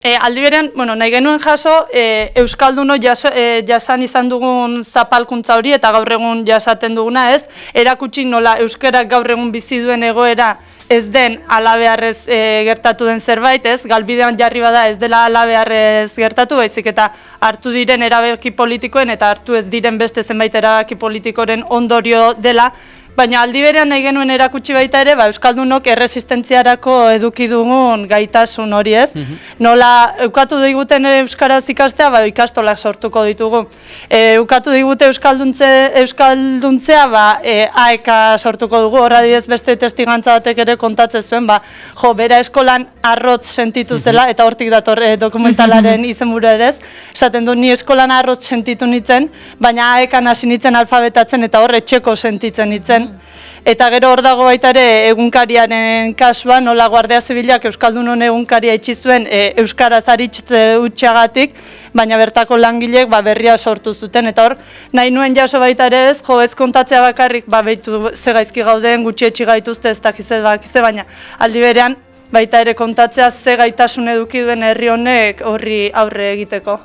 Aldi berean, nahi genuen jaso, Euskalduno jasan izan dugun zapalkuntza hori eta gaur egun jasaten duguna ez, erakutsi nola euskarak gaur egun bizi duen egoera ez den halabeharrez gertatu den zerbait, ez, galbidean jarri bada ez dela halabeharrez gertatu, baizik eta hartu diren erabaki politikoen eta hartu ez diren beste zenbait erabaki politikoren ondorio dela, baina aldi berean nahi genuen erakutsi baita ere, Euskaldunok erresistentziarako eduki dugun gaitasun hori ez. Nola, eukatu diguten euskaraz ikastea, ikastolak sortuko ditugu. Eukatu digute euskalduntzea, AEK sortuko dugu, horra dibez beste testigantza batek ere kontatzen zuen, bera eskolan arrotz sentitu zela, eta hortik dator dokumentalaren izenburu ere ez, esaten du ni eskolan arrotz sentitu nintzen, baina AEK-an hasi nintzen alfabetatzen eta hor etxeko sentitzen nintzen. Eta gero hor dago baita ere egunkariaren kasua, nola Guardia Zibilak Euskaldunon egunkaria itxi zuen euskaraz aritze utxagatik, baina bertako langileek berria sortu zuten, eta hor nahi nuen jaso baita ere ez, ez kontatzea bakarrik, behitu ze gaizki gauden, gutxietxi gaituzte ez dakize bakize, baina aldi berean baita ere kontatzea ze gaitasun eduki duen herri honek horri aurre egiteko.